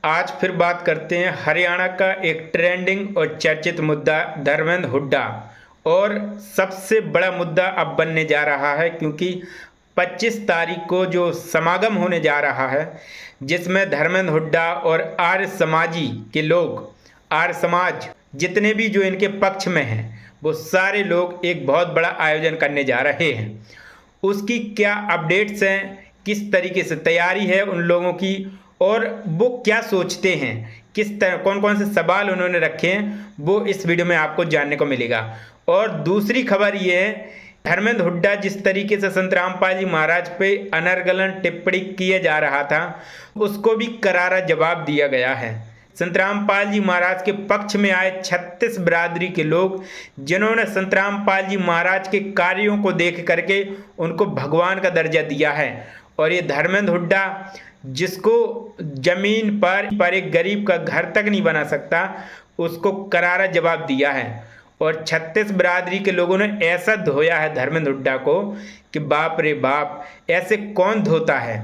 आज फिर बात करते हैं हरियाणा का एक ट्रेंडिंग और चर्चित मुद्दा धर्मेंद्र हुड्डा। और सबसे बड़ा मुद्दा अब बनने जा रहा है क्योंकि 25 तारीख को जो समागम होने जा रहा है जिसमें धर्मेंद्र हुड्डा और आर्य समाजी के लोग, आर्य समाज जितने भी जो इनके पक्ष में हैं वो सारे लोग एक बहुत बड़ा आयोजन करने जा रहे हैं। उसकी क्या अपडेट्स हैं, किस तरीके से तैयारी है उन लोगों की और वो क्या सोचते हैं, किस तरह कौन कौन से सवाल उन्होंने रखे हैं, वो इस वीडियो में आपको जानने को मिलेगा। और दूसरी खबर ये है, धर्मेंद्र हुड्डा जिस तरीके से संत रामपाल जी महाराज पे अनर्गलन टिप्पणी किए जा रहा था उसको भी करारा जवाब दिया गया है। संत रामपाल जी महाराज के पक्ष में आए 36 बिरादरी के लोग जिन्होंने संत रामपाल जी महाराज के कार्यों को देख करके उनको भगवान का दर्जा दिया है। और ये धर्मेंद्र हुड्डा जिसको जमीन पर एक गरीब का घर तक नहीं बना सकता उसको करारा जवाब दिया है। और 36 बिरादरी के लोगों ने ऐसा धोया है धर्मेंद्र हुड्डा को कि बाप रे बाप, ऐसे कौन धोता है,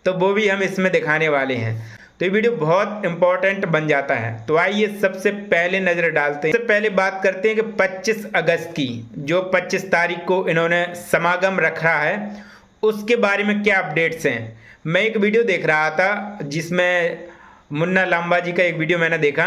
तो वो भी हम इसमें दिखाने वाले हैं। तो ये वीडियो बहुत इंपॉर्टेंट बन जाता है। तो आइए सबसे पहले नज़र डालते हैं। सबसे पहले बात करते हैं कि 25 अगस्त की जो 25 तारीख को इन्होंने समागम रखा है उसके बारे में क्या अपडेट्स हैं। मैं एक वीडियो देख रहा था जिसमें मुन्ना लांबा जी का एक वीडियो मैंने देखा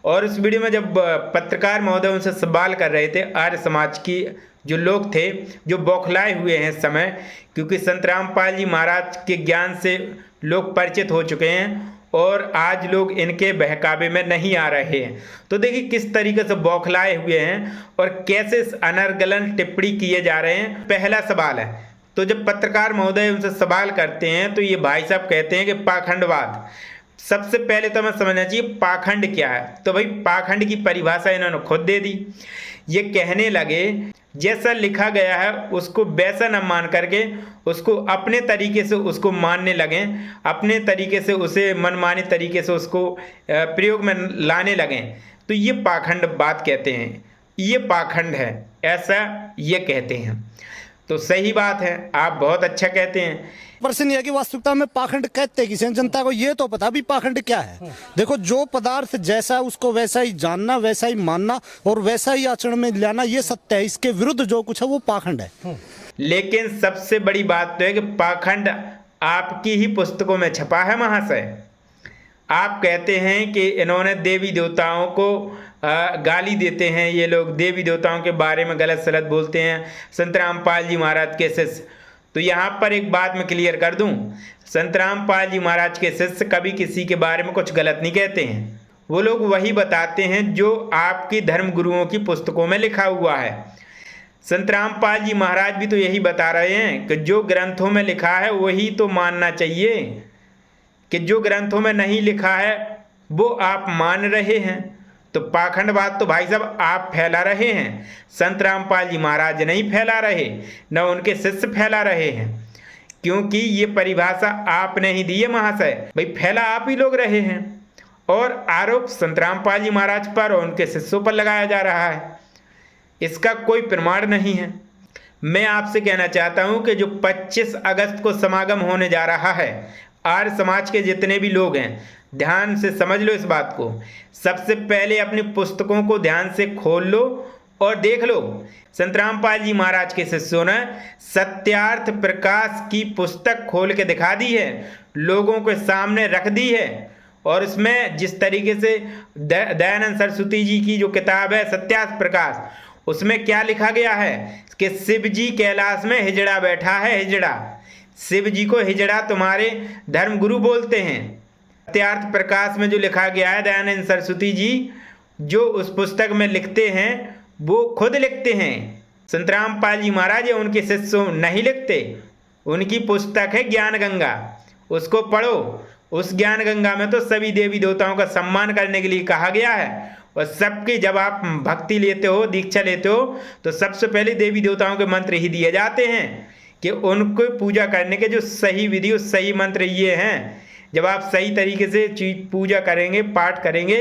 और उस वीडियो में जब पत्रकार महोदय उनसे सवाल कर रहे थे, आर्य समाज की जो लोग थे जो बौखलाए हुए हैं इस समय, क्योंकि संत रामपाल जी महाराज के ज्ञान से लोग परिचित हो चुके हैं और आज लोग इनके बहकावे में नहीं आ रहे हैं। तो देखिए किस तरीके से बौखलाए हुए हैं और कैसे इस अनर्गलन टिप्पणी किए जा रहे हैं। पहला सवाल है, तो जब पत्रकार महोदय उनसे सवाल करते हैं तो ये भाई साहब कहते हैं कि पाखंडवाद। सबसे पहले तो हमें समझना चाहिए पाखंड क्या है। तो भाई पाखंड की परिभाषा इन्होंने खुद दे दी। ये कहने लगे जैसा लिखा गया है उसको वैसा न मान करके उसको अपने तरीके से उसको मानने लगें, अपने तरीके से उसे मनमाने तरीके से उसको प्रयोग में लाने लगें, तो ये पाखंड बात कहते हैं, ये पाखंड है, ऐसा ये कहते हैं। तो सही बात है, आप बहुत अच्छा कहते हैं। प्रश्न यह कि वास्तविकता में पाखंड कहते किसे, जनता को ये तो पता भी पाखंड क्या है। देखो, जो पदार्थ जैसा उसको वैसा ही जानना, वैसा ही मानना और वैसा ही आचरण में लाना, ये सत्य है। इसके विरुद्ध जो कुछ है वो पाखंड है। लेकिन सबसे बड़ी बात तो है कि पाखंड आपकी ही पुस्तकों में छपा है महाशय। आप कहते हैं कि इन्होंने देवी देवताओं को गाली देते हैं, ये लोग देवी देवताओं के बारे में गलत सलत बोलते हैं, संत रामपाल जी महाराज के शिष्य। तो यहाँ पर एक बात मैं क्लियर कर दूं, संत रामपाल जी महाराज के शिष्य कभी किसी के बारे में कुछ गलत नहीं कहते हैं। वो लोग वही बताते हैं जो आपकी धर्म गुरुओं की पुस्तकों में लिखा हुआ है। संत रामपाल जी महाराज भी तो यही बता रहे हैं कि जो ग्रंथों में लिखा है वही तो मानना चाहिए, कि जो ग्रंथों में नहीं लिखा है वो आप मान रहे हैं। तो पाखंडवाद तो भाई साहब आप फैला रहे हैं, संत रामपाल जी महाराज नहीं फैला रहे, न उनके शिष्य फैला रहे हैं, क्योंकि ये परिभाषा आपने ही दी है महाशय। भाई फैला आप ही लोग रहे हैं और आरोप संत रामपाल जी महाराज पर और उनके शिष्यों पर लगाया जा रहा है। इसका कोई प्रमाण नहीं है। मैं आपसे कहना चाहता हूं कि जो 25 अगस्त को समागम होने जा रहा है, आर्य समाज के जितने भी लोग हैं ध्यान से समझ लो इस बात को। सबसे पहले अपनी पुस्तकों को ध्यान से खोल लो और देख लो। संत रामपाल जी महाराज के शिष्यों ने सत्यार्थ प्रकाश की पुस्तक खोल के दिखा दी है, लोगों के सामने रख दी है। और इसमें जिस तरीके से दयानंद सरस्वती जी की जो किताब है सत्यार्थ प्रकाश, उसमें क्या लिखा गया है कि शिव जी कैलाश में हिजड़ा बैठा है, हिजड़ा। शिव जी को हिजड़ा तुम्हारे धर्म गुरु बोलते हैं। सत्यार्थ प्रकाश में जो लिखा गया है, दयानंद सरस्वती जी जो उस पुस्तक में लिखते हैं वो खुद लिखते हैं। संत रामपाल जी महाराज या उनके शिष्य नहीं लिखते। उनकी पुस्तक है ज्ञान गंगा, उसको पढ़ो। उस ज्ञान गंगा में तो सभी देवी देवताओं का सम्मान करने के लिए कहा गया है और सबकी जब आप भक्ति लेते हो, दीक्षा लेते हो, तो सबसे पहले देवी देवताओं के मंत्र ही दिए जाते हैं कि उनको पूजा करने के जो सही विधि, सही मंत्र ये हैं। जब आप सही तरीके से पूजा करेंगे, पाठ करेंगे,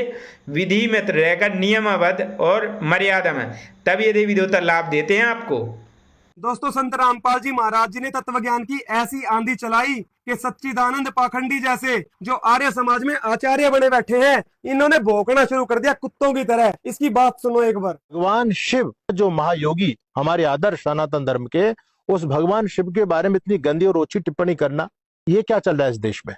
विधि में रहकर नियमबद्ध और मर्यादा में, तब ये देवी देवता लाभ देते हैं आपको। दोस्तों, संत रामपाल जी महाराज जी ने तत्व ज्ञान की ऐसी आंधी चलाई कि सच्चिदानंद पाखंडी जैसे जो आर्य समाज में आचार्य बने बैठे हैं, इन्होंने भौंकना शुरू कर दिया कुत्तों की तरह। इसकी बात सुनो एक बार। भगवान शिव जो महायोगी हमारे आदर्श सनातन धर्म के, उस भगवान शिव के बारे में इतनी गंदी और ओछी टिप्पणी करना, ये क्या चल रहा है इस देश में?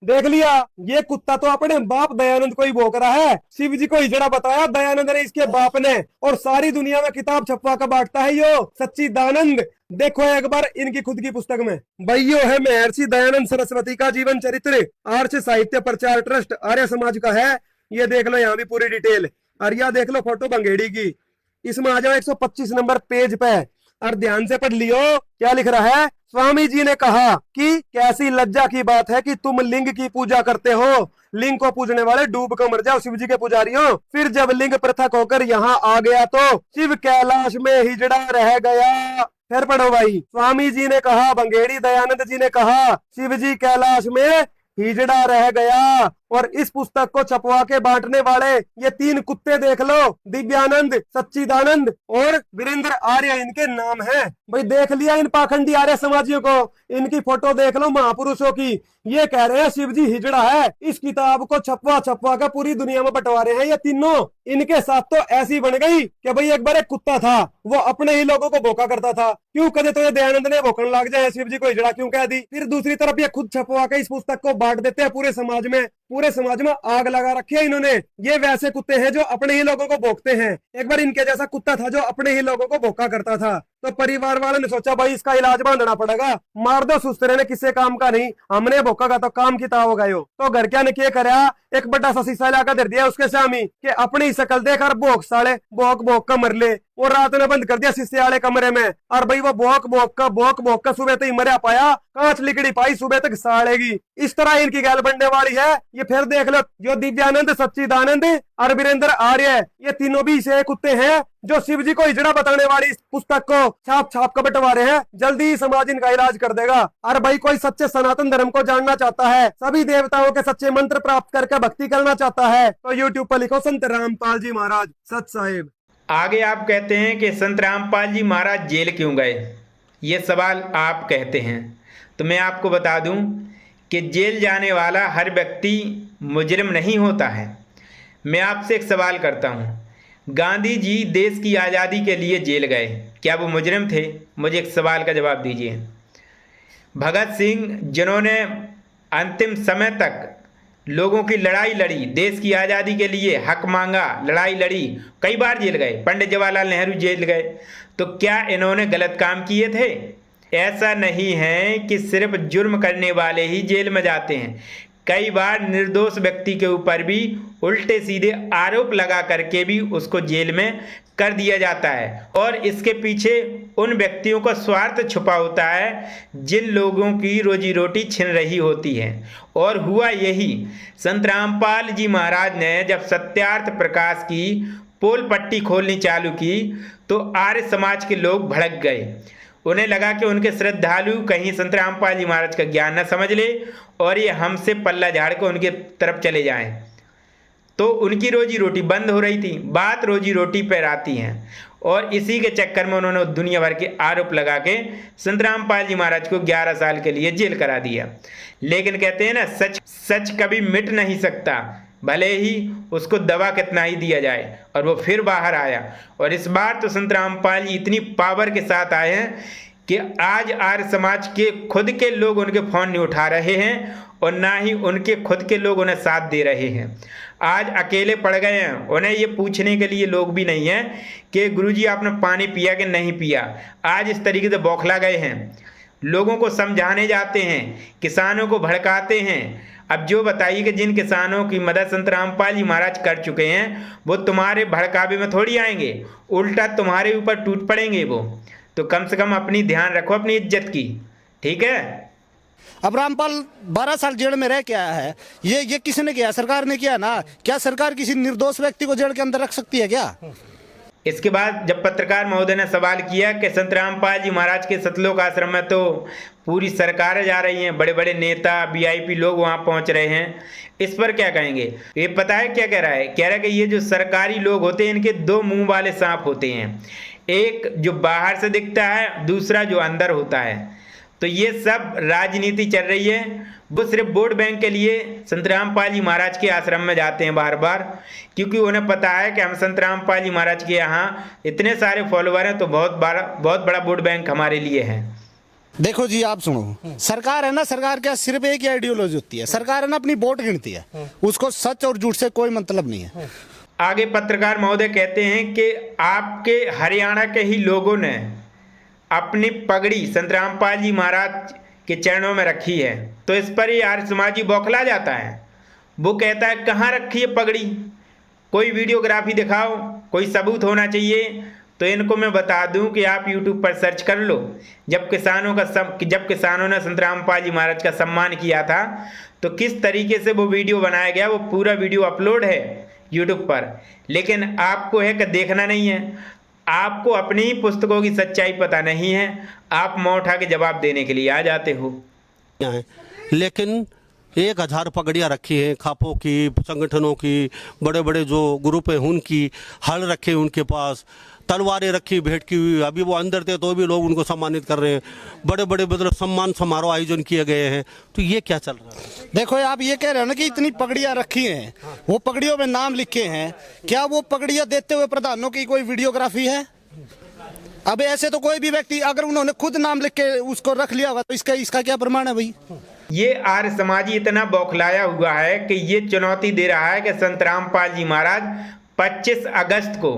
देख लिया, ये कुत्ता तो अपने बाप दयानंद को ही भौंक रहा है। शिव जी को हिजड़ा बताया दयानंद ने, इसके बाप ने, और सारी दुनिया में किताब छपवा कर बांटता है यो सच्चिदानंद। देखो एक बार इनकी खुद की पुस्तक में, भाइयों है महर्षि दयानंद सरस्वती का जीवन चरित्र, आर्ष साहित्य प्रचार ट्रस्ट आर्य समाज का है। ये देख लो यहाँ भी पूरी डिटेल, और यह देख लो फोटो बंगेड़ी की। इसमें आ जाओ 125 नंबर पेज पे और ध्यान से पढ़ लियो क्या लिख रहा है। स्वामी जी ने कहा कि कैसी लज्जा की बात है कि तुम लिंग की पूजा करते हो, लिंग को पूजने वाले डूब कर मर जाओ शिव जी के पुजारियों। फिर जब लिंग पृथक होकर यहाँ आ गया तो शिव कैलाश में हिजड़ा रह गया। फिर पढ़ो भाई, स्वामी जी ने कहा, बंगेड़ी दयानंद जी ने कहा, शिव जी कैलाश में हिजड़ा रह गया। और इस पुस्तक को छपवा के बांटने वाले ये 3 कुत्ते देख लो, दिव्यानंद, सच्चिदानंद और वीरेंद्र आर्य इनके नाम है। भाई देख लिया इन पाखंडी आर्य समाजियों को, इनकी फोटो देख लो महापुरुषों की। ये कह रहे हैं शिव जी हिजड़ा है, इस किताब को छपवा छपवा कर पूरी दुनिया में बंटवा रहे हैं ये तीनों। इनके साथ तो ऐसी बन गई कि भाई एक बार एक कुत्ता था, वो अपने ही लोगों को भौंका करता था, क्यों कदे तो ये दयानंद ने भौंकने लग जाए शिव जी को हिजड़ा क्यों कह दी। फिर दूसरी तरफ ये खुद छपवा के इस पुस्तक को बांट देते हैं पूरे समाज में, पूरे समाज में आग लगा रखी है इन्होंने। ये वैसे कुत्ते हैं जो अपने ही लोगों को भौंकते हैं। एक बार इनके जैसा कुत्ता था जो अपने ही लोगों को भौंका करता था, तो परिवार वालों ने सोचा भाई इसका इलाज बांधना पड़ेगा, मार दो सुस्तरे ने, किसी काम का नहीं, हमने भौंका का तो काम किताब हो गयो। तो घर क्या ने क्या करा, एक बड़ा सा शीशा लाकर दे दिया उसके सामने कि अपनी शकल देखकर भौंक साले, भौंक भौंक का मर ले। और रात ने बंद कर दिया शीशे वाले कमरे में, और भाई वो भौंक भौंक का सुबह तक ही मरिया पाया, कांच लिकड़ी पाई सुबह तक साड़ेगी। इस तरह इनकी गैल बनने वाली है। ये फिर देख लो, जो दिव्यानंद, सच्चिदानंद और वीरेंद्र आर्य, ये तीनों भी ऐसे कुत्ते हैं जो शिव जी को हिजड़ा बताने वाली इस पुस्तक को छाप छाप कर बंटवा रहे हैं। जल्दी ही समाज इनका इलाज कर देगा। और भाई कोई सच्चे सनातन धर्म को जानना चाहता है, सभी देवताओं के सच्चे मंत्र प्राप्त करके भक्ति करना चाहता है, तो यूट्यूब पर लिखो संत रामपाल जी महाराज सच साहिब। आगे आप कहते हैं कि संत रामपाल जी महाराज जेल क्यों गए, ये सवाल आप कहते हैं। तो मैं आपको बता दूं कि जेल जाने वाला हर व्यक्ति मुजरिम नहीं होता है। मैं आपसे एक सवाल करता हूं, गांधी जी देश की आज़ादी के लिए जेल गए, क्या वो मुजरिम थे? मुझे एक सवाल का जवाब दीजिए। भगत सिंह जिन्होंने अंतिम समय तक लोगों की लड़ाई लड़ी, देश की आज़ादी के लिए हक मांगा, लड़ाई लड़ी, कई बार जेल गए। पंडित जवाहरलाल नेहरू जेल गए, तो क्या इन्होंने गलत काम किए थे? ऐसा नहीं है कि सिर्फ जुर्म करने वाले ही जेल में जाते हैं, कई बार निर्दोष व्यक्ति के ऊपर भी उल्टे सीधे आरोप लगा करके भी उसको जेल में कर दिया जाता है। और इसके पीछे उन व्यक्तियों का स्वार्थ छुपा होता है जिन लोगों की रोजी रोटी छिन रही होती है। और हुआ यही, संत रामपाल जी महाराज ने जब सत्यार्थ प्रकाश की पोल पट्टी खोलनी चालू की तो आर्य समाज के लोग भड़क गए। उन्हें लगा कि उनके श्रद्धालु कहीं संत रामपाल जी महाराज का ज्ञान न समझ ले और ये हमसे पल्ला झाड़ के उनके तरफ चले जाएं। तो उनकी रोजी रोटी बंद हो रही थी। बात रोजी रोटी पर आती है और इसी के चक्कर में उन्होंने दुनिया भर के आरोप लगा के संत रामपाल जी महाराज को 11 साल के लिए जेल करा दिया। लेकिन कहते हैं ना, सच कभी मिट नहीं सकता, भले ही उसको दबा कितना ही दिया जाए। और वो फिर बाहर आया। और इस बार तो संत रामपाल जी इतनी पावर के साथ आए हैं कि आज आर्य समाज के खुद के लोग उनके फ़ोन नहीं उठा रहे हैं और ना ही उनके खुद के लोग उन्हें साथ दे रहे हैं। आज अकेले पड़ गए हैं, उन्हें ये पूछने के लिए लोग भी नहीं हैं कि गुरुजी आपने पानी पिया कि नहीं पिया। आज इस तरीके से बौखला गए हैं, लोगों को समझाने जाते हैं, किसानों को भड़काते हैं। अब जो बताइए कि जिन किसानों की मदद संत रामपाल जी महाराज कर चुके हैं वो तुम्हारे भड़कावे में थोड़ी आएंगे, उल्टा तुम्हारे ऊपर टूट पड़ेंगे वो। तो कम से कम अपनी ध्यान रखो अपनी इज्जत की, ठीक है। अब रामपाल 12 साल जेल में रह के आया है, ये किसने किया? सरकार ने किया ना। क्या सरकार किसी निर्दोष व्यक्ति को जेल के अंदर रख सकती है क्या? इसके बाद जब पत्रकार महोदय ने सवाल किया कि संत रामपाल जी महाराज के सतलोक आश्रम में तो पूरी सरकारें जा रही हैं, बड़े बड़े नेता VIP लोग वहाँ पहुँच रहे हैं, इस पर क्या कहेंगे? ये पता है क्या कह रहा है? कह रहा है कि ये जो सरकारी लोग होते हैं इनके 2 मुंह वाले सांप होते हैं, एक जो बाहर से दिखता है, दूसरा जो अंदर होता है। तो ये सब राजनीति चल रही है। वो सिर्फ वोट बैंक के लिए संत रामपाल जी महाराज के आश्रम में जाते हैं बार बार, क्योंकि उन्हें पता है कि हम संत रामपाल जी महाराज के यहाँ इतने सारे फॉलोवर हैं तो बहुत बड़ा वोट बैंक हमारे लिए है। देखो जी, आप सुनो, सरकार है ना, सरकार क्या सिर्फ एक ही आइडियोलॉजी होती है, सरकार है ना अपनी वोट गिनती है, उसको सच और झूठ से कोई मतलब नहीं है। आगे पत्रकार महोदय कहते हैं कि आपके हरियाणा के ही लोगों ने अपनी पगड़ी संत रामपाल जी महाराज के चरणों में रखी है, तो इस पर ही आर्य समाजी बौखला जाता है। वो कहता है कहाँ रखी है पगड़ी, कोई वीडियोग्राफी दिखाओ, कोई सबूत होना चाहिए। तो इनको मैं बता दूं कि आप YouTube पर सर्च कर लो, जब किसानों ने संत रामपाल जी महाराज का सम्मान किया था तो किस तरीके से वो वीडियो बनाया गया, वो पूरा वीडियो अपलोड है YouTube पर। लेकिन आपको है कि देखना नहीं है, आपको अपनी ही पुस्तकों की सच्चाई पता नहीं है, आप मुंह उठा के जवाब देने के लिए आ जाते हो। लेकिन 1000 पगड़ियाँ रखी हैं खापों की, संगठनों की, बड़े बड़े जो ग्रुप हैं उनकी, हल रखे उनके पास, तलवारें रखी भेंट की हुई। अभी वो अंदर थे तो भी लोग उनको सम्मानित कर रहे हैं, बड़े बड़े मतलब सम्मान समारोह आयोजन किए गए हैं। तो ये क्या चल रहा है? देखो आप ये कह रहे हो ना कि इतनी पगड़ियां रखी हैं, वो पगड़ियों में नाम लिखे हैं, क्या वो पगड़ियां देते हुए प्रधानों की कोई वीडियोग्राफी है? अब ऐसे तो कोई भी व्यक्ति अगर उन्होंने खुद नाम लिख के उसको रख लिया होगा तो इसका क्या प्रमाण है भाई? ये आर्य समाजी इतना बौखलाया हुआ है कि ये चुनौती दे रहा है कि संत रामपाल जी महाराज 25 अगस्त को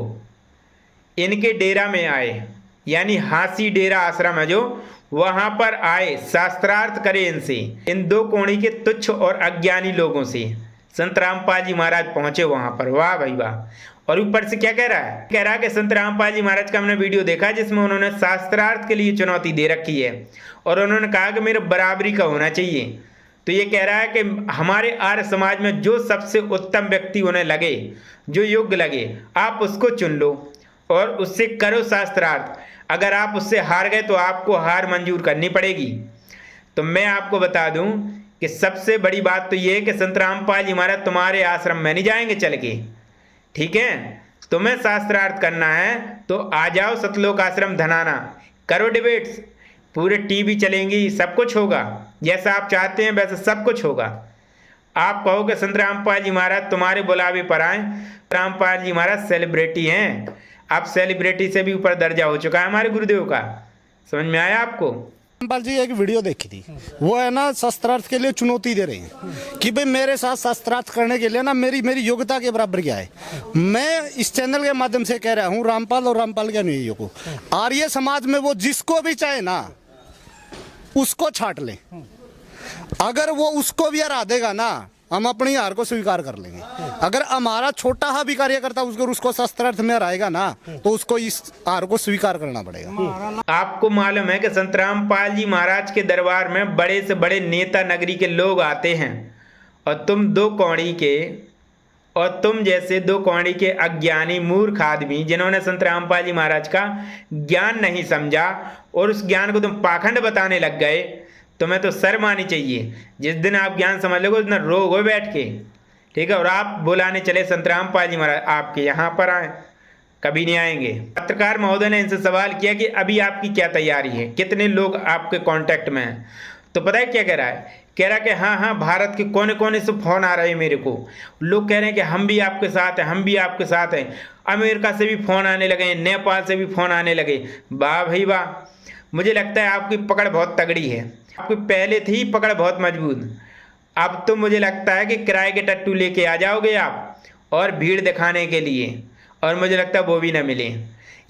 इनके डेरा में आए, यानी हांसी डेरा आश्रम है जो, वहां पर आए, शास्त्रार्थ करे इनसे, इन दो कोणी के तुच्छ और अज्ञानी लोगों से संत रामपाल जी महाराज पहुंचे वहां पर। वाह भाई वाह। और ऊपर से क्या कह रहा है? कह रहा है कि संत रामपाल जी महाराज का हमने वीडियो देखा जिसमें उन्होंने शास्त्रार्थ के लिए चुनौती दे रखी है और उन्होंने कहा कि मेरे बराबरी का होना चाहिए। तो ये कह रहा है कि हमारे आर्य समाज में जो सबसे उत्तम व्यक्ति उन्हें लगे, जो योग्य लगे, आप उसको चुन लो और उससे करो शास्त्रार्थ। अगर आप उससे हार गए तो आपको हार मंजूर करनी पड़ेगी। तो मैं आपको बता दूं कि सबसे बड़ी बात तो ये है कि संत रामपाल जी महाराज तुम्हारे आश्रम में नहीं जाएंगे चल के, ठीक है? तुम्हें शास्त्रार्थ करना है तो आ जाओ सतलोक आश्रम धनाना, करो डिबेट्स, पूरे टीवी चलेंगी, सब कुछ होगा, जैसा आप चाहते हैं वैसा सब कुछ होगा। आप कहो कि संत रामपाल जी महाराज तुम्हारे बुलावे पर आए। रामपाल जी महाराज सेलिब्रिटी हैं, आप सेलिब्रिटी से भी ऊपर दर्जा हो चुका है हमारे गुरुदेव का। समझ में आया आपको? रामपाल जी एक वीडियो देखी थी, वो है ना शास्त्रार्थ के लिए चुनौती दे रहे हैं कि भाई मेरे साथ शास्त्रार्थ करने के लिए ना मेरी योग्यता के बराबर क्या है। मैं इस चैनल के माध्यम से कह रहा हूँ रामपाल और रामपाल के अनुयायियों को, आर्य समाज में वो जिसको भी चाहे ना उसको छाट ले, अगर वो उसको भी हरा देगा ना हम अपनी हार को स्वीकार कर लेंगे। अगर हमारा छोटा हा भी कार्यकर्ता उसको शास्त्रार्थ में हराएगा ना तो उसको इस हार को स्वीकार करना पड़ेगा। आपको मालूम है कि संत रामपाल जी महाराज के दरबार में बड़े से बड़े नेता नगरी के लोग आते हैं और तुम जैसे दो कौड़ी के अज्ञानी मूर्ख आदमी जिन्होंने संत रामपाल जी महाराज का ज्ञान नहीं समझा और उस ज्ञान को तुम पाखंड बताने लग गए, तुम्हें तो शर्म आनी चाहिए। जिस दिन आप ज्ञान समझ लोगे उस दिन रोग हो बैठ के, ठीक है? और आप बुलाने चले संत रामपाल जी महाराज आपके यहाँ पर आए, कभी नहीं आएंगे। पत्रकार महोदय ने इनसे सवाल किया कि अभी आपकी क्या तैयारी है, कितने लोग आपके कांटेक्ट में हैं? तो पता है क्या कह रहा है? कह रहा है कि हाँ भारत के कोने कोने से फ़ोन आ रहे हैं मेरे को, लोग कह रहे हैं कि हम भी आपके साथ हैं, हम भी आपके साथ हैं। अमेरिका से भी फ़ोन आने लगे हैं, नेपाल से भी फ़ोन आने लगे। वाह भाई वाह, मुझे लगता है आपकी पकड़ बहुत तगड़ी है, आपकी पहले थी पकड़ बहुत मजबूत। अब तो मुझे लगता है कि किराए के टट्टू लेके आ जाओगे आप और भीड़ दिखाने के लिए, और मुझे लगता है वो भी ना मिले।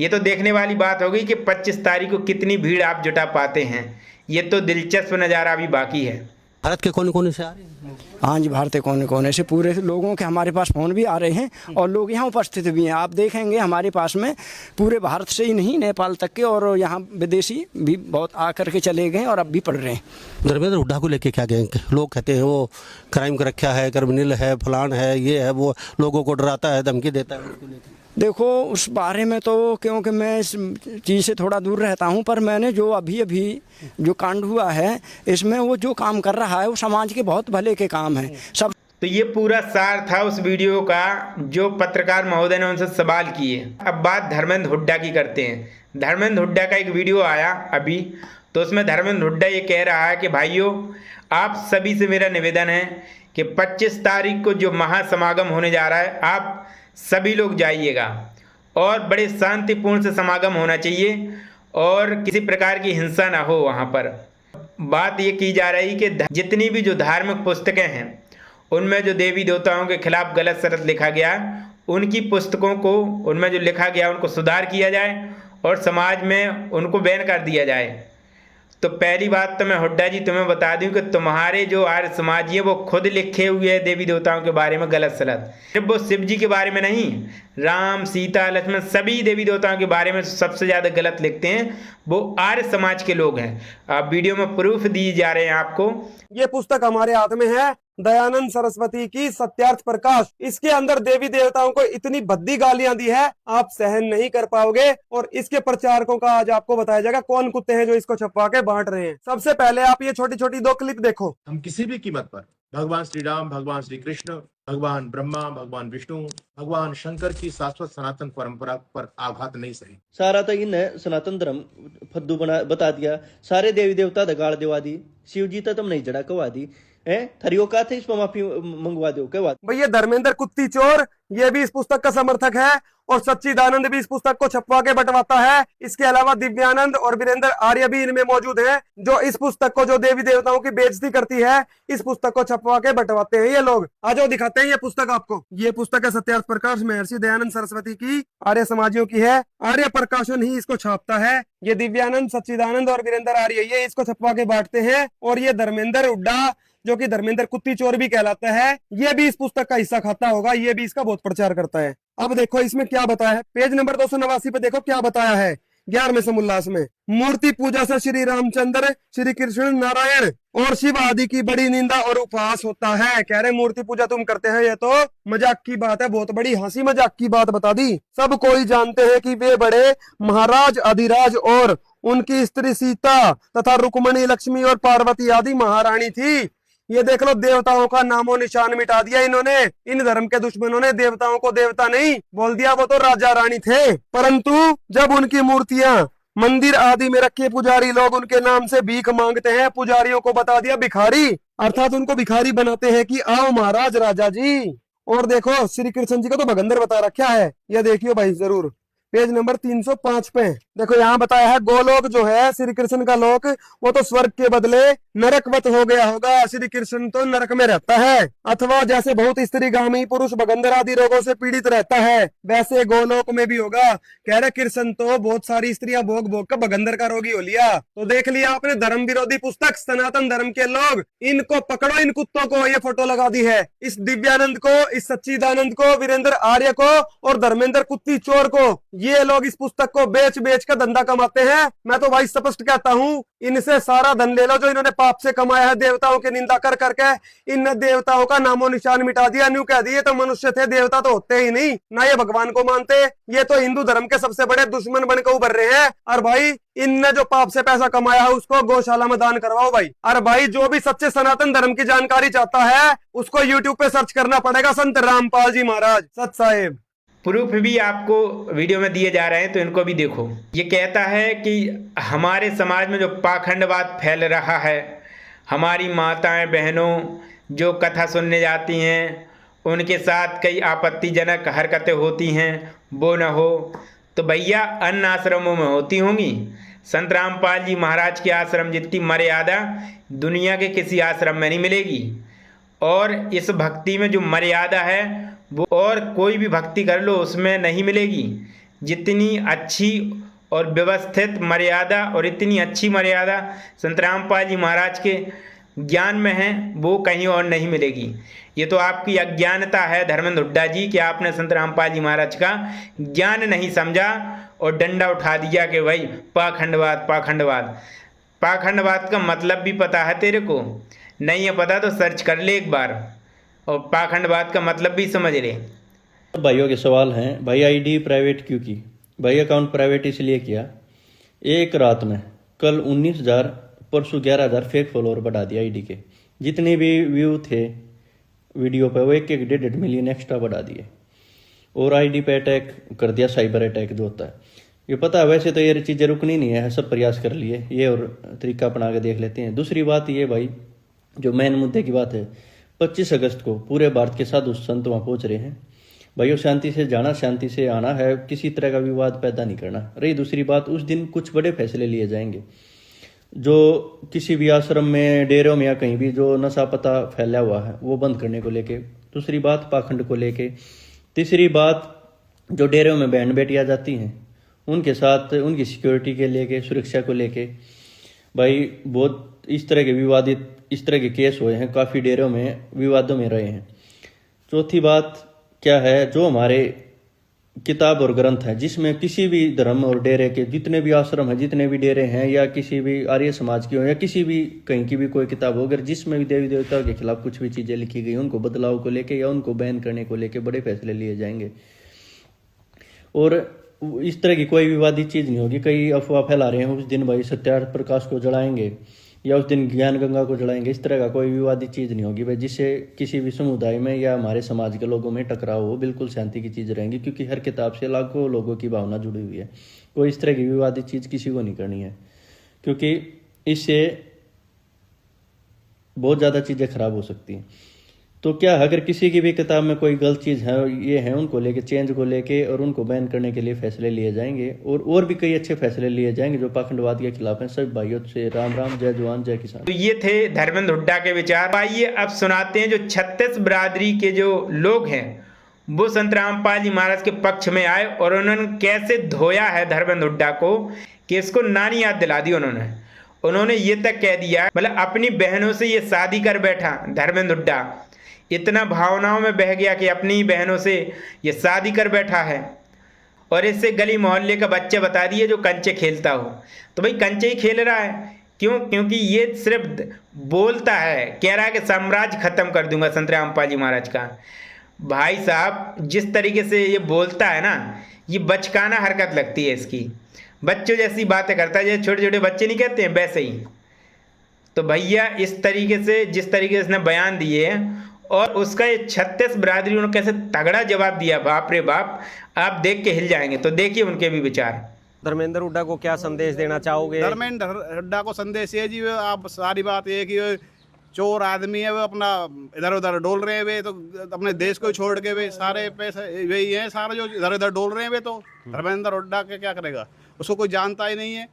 ये तो देखने वाली बात होगी कि 25 तारीख को कितनी भीड़ आप जुटा पाते हैं। ये तो दिलचस्प नज़ारा अभी बाकी है। भारत के कोने कोने से आ रहे हैं? हाँ जी, भारत के कोने कोने से पूरे लोगों के हमारे पास फ़ोन भी आ रहे हैं और लोग यहाँ उपस्थित भी हैं। आप देखेंगे हमारे पास में पूरे भारत से ही नहीं, नेपाल तक के, और यहाँ विदेशी भी बहुत आकर के चले गए और अब भी पढ़ रहे हैं। धर्मेंद्र हुड्डा को लेके क्या कहेंगे? लोग कहते हैं वो क्राइम कर रखा है, क्रिमिनल है, फलान है, ये है, वो लोगों को डराता है, धमकी देता है। देखो उस बारे में तो क्योंकि मैं इस चीज़ से थोड़ा दूर रहता हूं, पर मैंने जो अभी जो कांड हुआ है इसमें वो जो काम कर रहा है वो समाज के बहुत भले के काम है सब। तो ये पूरा सार था उस वीडियो का जो पत्रकार महोदय ने उनसे सवाल किए। अब बात धर्मेंद्र हुड्डा की करते हैं। धर्मेंद्र हुड्डा का एक वीडियो आया अभी, तो उसमें धर्मेंद्र हुड्डा ये कह रहा है कि भाइयों, आप सभी से मेरा निवेदन है कि 25 तारीख को जो महासमागम होने जा रहा है, आप सभी लोग जाइएगा और बड़े शांतिपूर्ण से समागम होना चाहिए और किसी प्रकार की हिंसा ना हो वहाँ पर। बात ये की जा रही कि जितनी भी जो धार्मिक पुस्तकें हैं उनमें जो देवी देवताओं के खिलाफ गलत सलत लिखा गया, उनकी पुस्तकों को, उनमें जो लिखा गया उनको सुधार किया जाए और समाज में उनको बैन कर दिया जाए। तो पहली बात तो मैं हुड्डा जी तुम्हें बता दूं कि तुम्हारे जो आर्य समाजी है वो खुद लिखे हुए हैं देवी देवताओं के बारे में गलत सलत। सिर्फ वो शिव जी के बारे में नहीं, राम सीता लक्ष्मण सभी देवी देवताओं के बारे में सबसे ज़्यादा गलत लिखते हैं वो आर्य समाज के लोग हैं। आप वीडियो में प्रूफ दिए जा रहे हैं आपको। ये पुस्तक हमारे हाथ में है, दयानंद सरस्वती की सत्यार्थ प्रकाश। इसके अंदर देवी देवताओं को इतनी भद्दी गालियां दी है, आप सहन नहीं कर पाओगे। और इसके प्रचारकों का आज आपको बताया जाएगा कौन कुत्ते हैं जो इसको छपवा के बांट रहे हैं। सबसे पहले आप ये छोटी छोटी 2 क्लिप देखो। हम किसी भी कीमत पर भगवान श्री राम, भगवान श्री कृष्ण, भगवान ब्रह्मा, भगवान विष्णु, भगवान शंकर की शाश्वत सनातन परंपरा पर आघात नहीं सही। सारा तो इन्हें सनातन धर्म फद्दू बता दिया, सारे देवी देवता दगाड़ दिवा दी, शिव जी तो तुम नहीं जड़ा कवा दी है, थरी औकात है इस पर माफी मंगवा दो क्या बात। भैया धर्मेंद्र कुत्ती चोर ये भी इस पुस्तक का समर्थक है और सच्चिदानंद भी इस पुस्तक को छपवा के बंटवाता है। इसके अलावा दिव्यानंद और वीरेंद्र आर्य भी इनमें मौजूद हैं जो इस पुस्तक को, जो देवी देवताओं की बेइज्जती करती है, इस पुस्तक को छपवा के बंटवाते हैं ये लोग। आज वो दिखाते हैं ये पुस्तक आपको। ये पुस्तक है सत्यार्थ प्रकाश, महर्षि दयानंद सरस्वती की आर्य समाजियों की है। आर्य प्रकाशन ही इसको छापता है। ये दिव्यानंद, सच्चिदानंद और वीरेंद्र आर्य ये इसको छपवा के बांटते हैं। और ये धर्मेंद्र हुड्डा जो कि धर्मेंद्र कुत्ती चोर भी कहलाता है, ये भी इस पुस्तक का हिस्सा खाता होगा, ये भी इसका बहुत प्रचार करता है। अब देखो इसमें क्या बताया है, पेज नंबर 289 पे देखो क्या बताया है 11वें समुल्लास में। मूर्ति पूजा से श्री रामचंद्र, श्री कृष्ण, नारायण और शिव आदि की बड़ी निंदा और उपहास होता है। कह रहे मूर्ति पूजा तुम करते हैं, ये तो मजाक की बात है, बहुत बड़ी हंसी मजाक की बात बता दी। सब कोई जानते हैं कि वे बड़े महाराज अधिराज और उनकी स्त्री सीता तथा रुक्मणी, लक्ष्मी और पार्वती आदि महारानी थी। ये देख लो, देवताओं का नामो निशान मिटा दिया इन्होंने। इन धर्म के दुश्मनों ने देवताओं को देवता नहीं बोल दिया, वो तो राजा रानी थे। परंतु जब उनकी मूर्तियां मंदिर आदि में रखे पुजारी लोग उनके नाम से भीख मांगते हैं, पुजारियों को बता दिया भिखारी, अर्थात उनको भिखारी बनाते हैं कि आओ महाराज राजा जी। और देखो श्री कृष्ण जी को तो भगंदर बता रखा है, ये देखियो भाई जरूर पेज नंबर 305 पे देखो यहाँ बताया है गोलोक जो है श्री कृष्ण का लोक, वो तो स्वर्ग के बदले नरकवत हो गया होगा। श्री कृष्ण तो नरक में रहता है, अथवा जैसे बहुत स्त्रीगामी पुरुष भगंदर आदि रोगों से पीड़ित रहता है वैसे गोलोक में भी होगा। कह रहे कृष्ण तो बहुत सारी स्त्रियां भोग भोग कर भगंदर का रोगी हो लिया। तो देख लिया आपने धर्म विरोधी पुस्तक, सनातन धर्म के लोग, इनको पकड़ो, इन कुत्तों को। ये फोटो लगा दी है इस दिव्यानंद को, इस सच्चिदानंद को, वीरेंद्र आर्य को और धर्मेंद्र कुत्ती चोर को। ये लोग इस पुस्तक को बेच बेच कर धंधा कमाते हैं। मैं तो भाई स्पष्ट कहता हूँ, इनसे सारा धन ले लो जो इन्होंने पाप से कमाया है, देवताओं की निंदा कर करके। इन देवताओं का नामो निशान मिटा दिया, न्यू कह दिए तो मनुष्य थे, देवता तो होते ही नहीं, ना ये भगवान को मानते। ये तो हिंदू धर्म के सबसे बड़े दुश्मन बनकर उभर रहे हैं। और भाई इनने जो पाप से पैसा कमाया है उसको गौशाला में दान करवाओ भाई। और भाई जो भी सच्चे सनातन धर्म की जानकारी चाहता है उसको यूट्यूब पे सर्च करना पड़ेगा, संत रामपाल जी महाराज सत साहेब। प्रूफ भी आपको वीडियो में दिए जा रहे हैं तो इनको भी देखो। ये कहता है कि हमारे समाज में जो पाखंडवाद फैल रहा है, हमारी माताएं बहनों जो कथा सुनने जाती हैं उनके साथ कई आपत्तिजनक हरकतें होती हैं, वो न हो तो भैया अन्य आश्रमों में होती होंगी। संत रामपाल जी महाराज के आश्रम जितनी मर्यादा दुनिया के किसी आश्रम में नहीं मिलेगी। और इस भक्ति में जो मर्यादा है वो और कोई भी भक्ति कर लो उसमें नहीं मिलेगी। जितनी अच्छी और व्यवस्थित मर्यादा और इतनी अच्छी मर्यादा संत रामपाल जी महाराज के ज्ञान में है वो कहीं और नहीं मिलेगी। ये तो आपकी अज्ञानता है धर्मेंद्र हुड्डा जी कि आपने संत रामपाल जी महाराज का ज्ञान नहीं समझा और डंडा उठा दिया कि भाई पाखंडवाद पाखंडवाद। पाखंडवाद का मतलब भी पता है तेरे को? नहीं है पता तो सर्च कर ले एक बार और पाखंडवाद का मतलब भी समझ ले। भाइयों के सवाल हैं, भाई आईडी प्राइवेट क्यों की? भाई अकाउंट प्राइवेट इसलिए किया, एक रात में कल 19,000 परसों 11,000 फेक फॉलोअर बढ़ा दिया आईडी के। जितने भी व्यू थे वीडियो पे वो 1-1 मिलियन एक्स्ट्रा बढ़ा दिए और आईडी पे अटैक कर दिया, साइबर अटैक जो होता है। ये पता है वैसे तो ये चीज़ें रुकनी नहीं है, सब प्रयास कर लिए, ये और तरीका अपना के देख लेते हैं। दूसरी बात ये भाई, जो मेन मुद्दे की बात है, 25 अगस्त को पूरे भारत के साधु संत वहाँ पहुँच रहे हैं। भाइयों शांति से जाना, शांति से आना है, किसी तरह का विवाद पैदा नहीं करना। रही दूसरी बात, उस दिन कुछ बड़े फैसले लिए जाएंगे, जो किसी भी आश्रम में, डेरों में या कहीं भी जो नशा पता फैला हुआ है वो बंद करने को लेके। दूसरी बात पाखंड को लेके। तीसरी बात, जो डेरों में बहन बेटियाँ जाती हैं उनके साथ उनकी सिक्योरिटी के लेके, सुरक्षा को लेके भाई बहुत इस तरह के विवादित, इस तरह के केस हुए हैं, काफ़ी डेरों में विवादों में रहे हैं। चौथी बात क्या है, जो हमारे किताब और ग्रंथ है, जिसमें किसी भी धर्म और डेरे के जितने भी आश्रम हैं, जितने भी डेरे हैं, या किसी भी आर्य समाज की हो या किसी भी कहीं की भी कोई किताब हो, अगर जिसमें भी देवी देवताओं के खिलाफ कुछ भी चीज़ें लिखी गई, उनको बदलाव को लेके या उनको बैन करने को लेके बड़े फैसले लिए जाएंगे। और इस तरह की कोई विवादित चीज़ नहीं होगी। कई अफवाह फैला रहे हैं उस दिन भाई सत्यार्थ प्रकाश को जलाएंगे या उस दिन ज्ञान गंगा को जलाएंगे, इस तरह का कोई विवादित चीज़ नहीं होगी भाई, जिससे किसी भी समुदाय में या हमारे समाज के लोगों में टकराव हो। बिल्कुल शांति की चीज़ रहेंगी, क्योंकि हर किताब से लाखों लोगों की भावना जुड़ी हुई है। कोई इस तरह की विवादित चीज़ किसी को नहीं करनी है, क्योंकि इससे बहुत ज़्यादा चीज़ें खराब हो सकती हैं। तो क्या अगर किसी की भी किताब में कोई गलत चीज़ है, ये है, उनको लेके, चेंज को लेके और उनको बैन करने के लिए फैसले लिए जाएंगे, और भी कई अच्छे फैसले लिए जाएंगे जो पाखंडवाद के खिलाफ हैं। सभी भाइयों से राम राम, जय जवान जय किसान। तो ये थे धर्मेंद्र हुड्डा के विचार। आइए अब सुनाते हैं जो 36 बिरादरी के जो लोग हैं वो संत रामपाल जी महाराज के पक्ष में आए और उन्होंने कैसे धोया है धर्मेंद्र हुड्डा को कि इसको नानी याद दिला दी। उन्होंने ये तक कह दिया, मतलब अपनी बहनों से ये शादी कर बैठा धर्मेंद्र हुड्डा, इतना भावनाओं में बह गया कि अपनी बहनों से ये शादी कर बैठा है। और इससे गली मोहल्ले का बच्चे बता दिए जो कंचे खेलता हो, तो भाई कंचे ही खेल रहा है। क्यों? क्योंकि ये सिर्फ बोलता है, कह रहा है कि साम्राज्य खत्म कर दूंगा संत रामपाल जी महाराज का। भाई साहब जिस तरीके से ये बोलता है ना, ये बचकाना हरकत लगती है इसकी, बच्चों जैसी बातें करता है, जैसे छोटे छोटे बच्चे नहीं कहते हैं वैसे ही। तो भैया इस तरीके से, जिस तरीके से इसने बयान दिए हैं और उसका ये 36 बिरादरी उन्होंने कैसे तगड़ा जवाब दिया, बाप रे बाप, आप देख के हिल जाएंगे। तो देखिए उनके भी विचार। धर्मेंद्र हुड्डा को क्या संदेश देना चाहोगे? धर्मेंद्र हुड्डा को संदेश ये जी, आप सारी बात ये कि चोर आदमी है, वो अपना इधर उधर डोल रहे हैं, वे तो अपने देश को छोड़ के वे सारे पैसे वही हैं, सारे जो इधर उधर डोल रहे हैं, वे तो धर्मेंद्र हुड्डा के क्या करेगा, उसको कोई जानता ही नहीं है।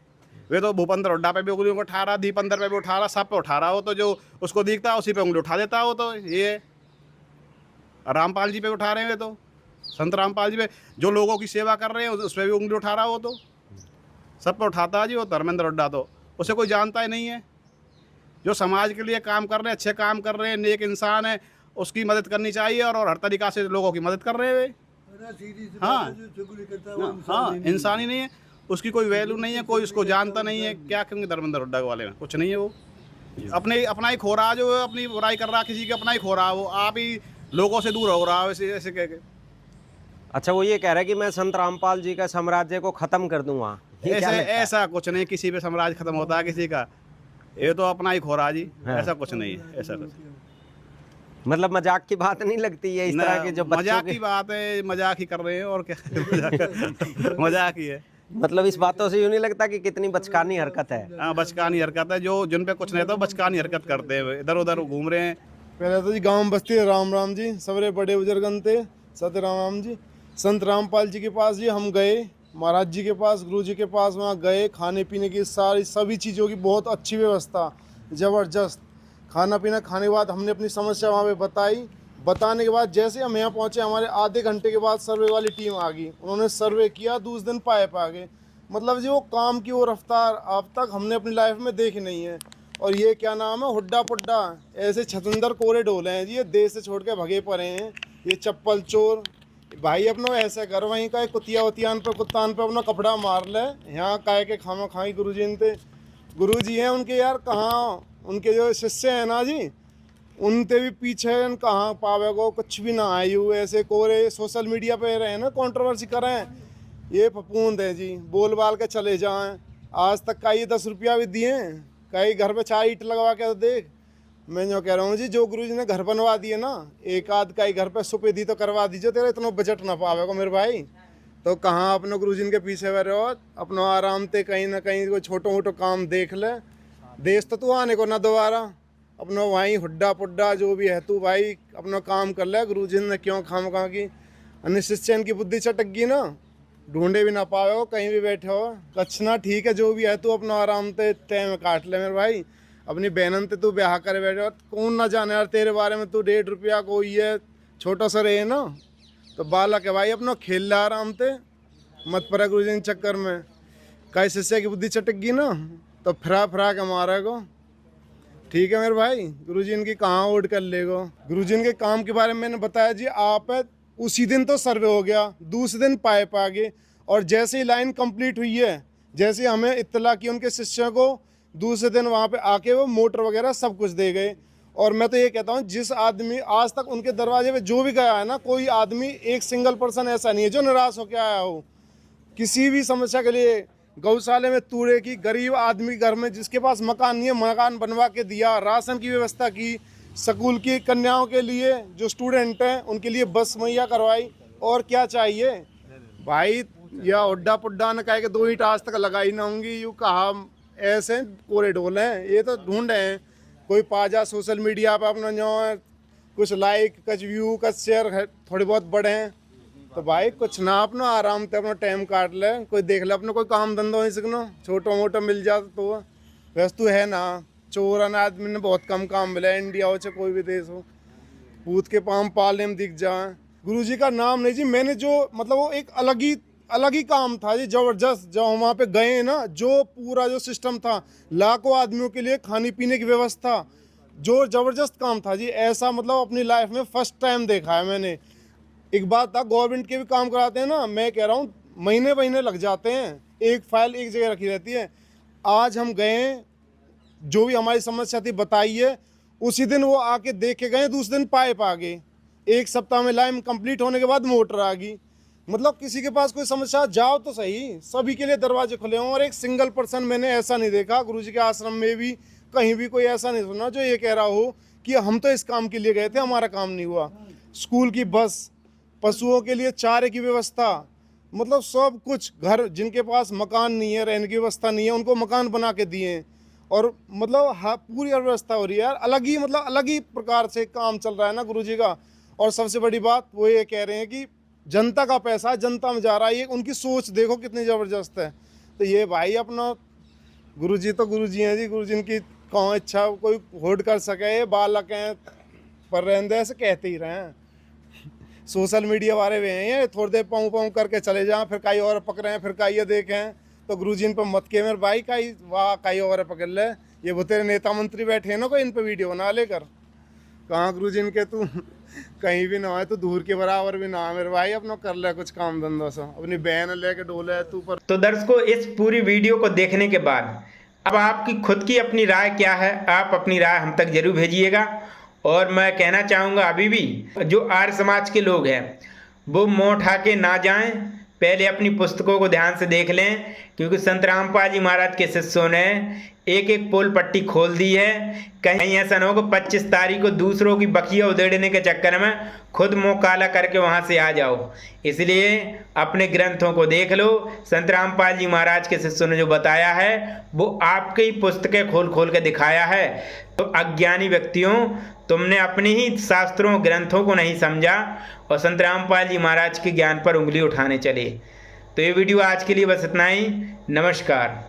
वे तो भूपेंद्र हुड्डा पे भी उंगली उठा रहा, दीपेंद्र पे भी उठा रहा, सब पे उठा रहा हो, तो जो उसको दिखता है उसी पे उंगली उठा देता हो। तो ये रामपाल जी पे उठा रहे हैं, वे तो संत रामपाल जी पे जो लोगों की सेवा कर रहे हैं उस पर भी उंगली उठा रहा हो, तो सब पे उठाता है जी वो धर्मेंद्र हुड्डा। तो उसे कोई जानता ही नहीं है। जो समाज के लिए काम कर रहे हैं, अच्छे काम कर रहे हैं, नेक इंसान है, उसकी मदद करनी चाहिए, और हर तरीक़ा से लोगों की मदद कर रहे हैं वे। हाँ, इंसान ही नहीं है, उसकी कोई वैल्यू नहीं है, कोई उसको जानता नहीं है। क्या कहेंगे धर्मेंद्र हुड्डा के बारे में? कुछ नहीं है, वो अपना ही खो रहा, जो अपनी बुराई कर रहा, किसी के अपना ही खो रहा, वो आप ही लोगों से दूर हो रहा है ऐसे ऐसे कह के। अच्छा, वो ये कह रहा है कि मैं संत रामपाल जी का साम्राज्य को खत्म कर दूंगा। ऐसा कुछ नहीं, किसी पे साम्राज्य खत्म होता है किसी का, ये तो अपना ही खो रहा जी। ऐसा कुछ नहीं है, ऐसा कुछ मतलब मजाक की बात नहीं लगती है इस तरह के जो मजाक की बात है, मजाक ही कर रहे हैं और क्या मजाक ही है। मतलब इस बातों से यूँ नहीं लगता कि कितनी बचकानी हरकत है? हाँ, बचकानी हरकत है, जो जिन पे कुछ नहीं था बचकानी हरकत करते हैं, इधर उधर घूम रहे हैं। पहले तो जी गांव बस्ती राम राम जी, सवरे बड़े बुजुर्गन थे, सत्य राम जी। संत रामपाल जी के पास जी हम गए, महाराज जी के पास, गुरु जी के पास, वहाँ गए। खाने पीने की सारी सभी चीज़ों की बहुत अच्छी व्यवस्था, ज़बरदस्त खाना पीना। खाने के बाद हमने अपनी समस्या वहाँ पे बताई। बताने के बाद जैसे हम यहाँ पहुँचे, हमारे आधे घंटे के बाद सर्वे वाली टीम आ गई। उन्होंने सर्वे किया, दूसरे दिन पाइप आ गए। मतलब जी वो काम की वो रफ्तार अब तक हमने अपनी लाइफ में देखी नहीं है। और ये क्या नाम है, हुड्डा पुड्डा, ऐसे छतंदर कोरे डोले हैं जी, ये देश से छोड़ के भगे पड़े हैं। ये चप्पल चोर भाई, अपना ऐसा कर, वहीं का कुतिया वतियान पे कुत्तान पे अपना कपड़ा मार ले। यहाँ काय के खामा खाई गुरु जी इनते, गुरु जी हैं उनके यार, कहाँ उनके जो शिष्य हैं ना जी, उनते भी पीछे कहाँ पावे को कुछ भी ना आए हुए। ऐसे कोरे सोशल मीडिया पे रहे ना, कंट्रोवर्सी करें, ये फपूंद है जी, बोल बाल के चले जाएं। आज तक का ये 10 रुपया भी दिए, कई घर पे 4 ईंट लगवा के तो देख। मैं जो कह रहा हूँ जी, जो गुरु जी ने घर बनवा दिए ना, एक आध का ही घर पे सुपेदी तो करवा दीजिए, तेरा इतना बजट ना पावे को मेरे भाई। तो कहाँ अपने गुरुजी के पीछे बैठे हो, अपना आराम से कहीं ना कहीं कोई छोटो मोटो काम देख ले। देश तो तू आने को ना दोबारा, अपना वहीं हुड्डा पुड्डा जो भी है तू भाई अपना काम कर ले। गुरुजी ने क्यों खाम खा की अनिश्चित की बुद्धि चटक गई ना, ढूंढे भी ना पाए हो, कहीं भी बैठे हो कच्छना। ठीक है जो भी है तू अपना आराम से तय में काट ले मेरे भाई। अपनी बहनन ते तू ब्याह करे बैठे हो, कौन ना जाने यार तेरे बारे में। तू 1.5 रुपया को ये छोटा सा रहे ना, तो बालक है भाई अपना खेल ले आराम से, मत पड़ा गुरुजी के चक्कर में। कई शिष्य की बुद्धि चटक गई ना तो फिरा के मारेगो। ठीक है मेरे भाई, गुरुजी इनकी कहाँ ओढ़ कर लेगो। गुरुजी इनके काम के बारे में मैंने बताया जी। आप उसी दिन तो सर्वे हो गया, दूसरे दिन पाइप आ गए, और जैसे ही लाइन कंप्लीट हुई है, जैसे हमें इत्तला की उनके शिष्यों को, दूसरे दिन वहाँ पे आके वो मोटर वगैरह सब कुछ दे गए। और मैं तो ये कहता हूँ जिस आदमी आज तक उनके दरवाजे पे जो भी गया है ना, कोई आदमी एक सिंगल पर्सन ऐसा नहीं है जो निराश होकर आया हो किसी भी समस्या के लिए। गौशाले में तूड़े की, गरीब आदमी घर में जिसके पास मकान नहीं है मकान बनवा के दिया, राशन की व्यवस्था की, स्कूल की कन्याओं के लिए जो स्टूडेंट हैं उनके लिए बस मुहैया करवाई। और क्या चाहिए भाई। या हुड्डा पुड्डा न कह के 2 ईंट आज तक लगाई ना होंगी, यूँ कहा ऐसे कोरे ढोल हैं। ये तो ढूंढे हैं कोई पाजा सोशल मीडिया पर अपना जो कुछ लाइक, कुछ व्यू, कुछ शेयर थोड़े बहुत बड़े हैं। तो भाई कुछ ना अपना आराम से अपना टाइम काट ले, कोई देख ले अपना कोई काम धंधा हो सकना छोटा मोटा मिल जाता तो। वैसे तो है ना चोरन आदमी ने बहुत कम काम मिला है, इंडिया हो चाहे कोई भी देश हो, पूत के पाम पाले में दिख जाए। गुरुजी का नाम नहीं जी, मैंने जो मतलब वो एक अलग ही काम था जी, जबरदस्त। जब हम वहाँ पे गए ना, जो पूरा जो सिस्टम था, लाखों आदमियों के लिए खाने पीने की व्यवस्था, जो जबरदस्त काम था जी। ऐसा मतलब अपनी लाइफ में फर्स्ट टाइम देखा है मैंने। एक बात था, गवर्नमेंट के भी काम कराते हैं ना, मैं कह रहा हूँ महीने लग जाते हैं, एक फाइल एक जगह रखी रहती है। आज हम गए, जो भी हमारी समस्या थी बताइए, उसी दिन वो आके देख के गए, दूसरे दिन पाइप आ गए, 1 सप्ताह में लाइन कंप्लीट होने के बाद मोटर आ गई। मतलब किसी के पास कोई समस्या जाओ तो सही, सभी के लिए दरवाजे खुले हों। और एक सिंगल पर्सन मैंने ऐसा नहीं देखा गुरुजी के आश्रम में भी, कहीं भी कोई ऐसा नहीं सुना जो ये कह रहा हो कि हम तो इस काम के लिए गए थे, हमारा काम नहीं हुआ। स्कूल की बस, पशुओं के लिए चारे की व्यवस्था, मतलब सब कुछ। घर जिनके पास मकान नहीं है, रहने की व्यवस्था नहीं है, उनको मकान बना के दिए। और मतलब पूरी व्यवस्था हो रही है यार, अलग ही प्रकार से काम चल रहा है ना गुरुजी का। और सबसे बड़ी बात वो ये कह रहे हैं कि जनता का पैसा जनता में जा रहा है, ये उनकी सोच देखो कितनी ज़बरदस्त है। तो ये भाई अपना गुरुजी तो गुरुजी हैं जी, गुरुजी इनकी कौन इच्छा कोई होल्ड कर सके। ये बालक हैं पर रहने ऐसे कहते ही रहे हैं, सोशल मीडिया वाले वे हैं, ये थोड़ी देर पाँव करके चले जाएं, फिर कहीं और पकड़े, फिर कहीं ये देखें। तो गुरुजी इन पर मत के मेरे भाई, कहीं वाह कहीं और पकड़ ले। ये वो तेरे नेता मंत्री बैठे हैं ना, कोई इन पर वीडियो बना लेकर। कहाँ गुरुजी इनके तू कहीं भी ना है, तो दूर के बराबर भी ना है मेरे भाई। अपना कर ले कुछ काम धंधा सा, अपनी बहन लेके डोले तू पर। तो दर्शकों, इस पूरी वीडियो को देखने के बाद अब आपकी खुद की अपनी राय क्या है, आप अपनी राय हम तक जरूर भेजिएगा। और मैं कहना चाहूँगा अभी भी जो आर्य समाज के लोग हैं वो मुँह उठा के ना जाएं, पहले अपनी पुस्तकों को ध्यान से देख लें, क्योंकि संत रामपाल जी महाराज के शिष्यों ने एक पोल पट्टी खोल दी है। कहीं ऐसा ना हो कि 25 तारीख को दूसरों की बखिया उधेड़ने के चक्कर में खुद मुँह काला करके वहाँ से आ जाओ। इसलिए अपने ग्रंथों को देख लो। संत रामपाल जी महाराज के शिष्यों ने जो बताया है वो आपकी ही पुस्तकें खोल के दिखाया है। तो अज्ञानी व्यक्तियों, तुमने अपने ही शास्त्रों ग्रंथों को नहीं समझा और संत रामपाल जी महाराज के ज्ञान पर उंगली उठाने चले। तो ये वीडियो आज के लिए बस इतना ही। नमस्कार।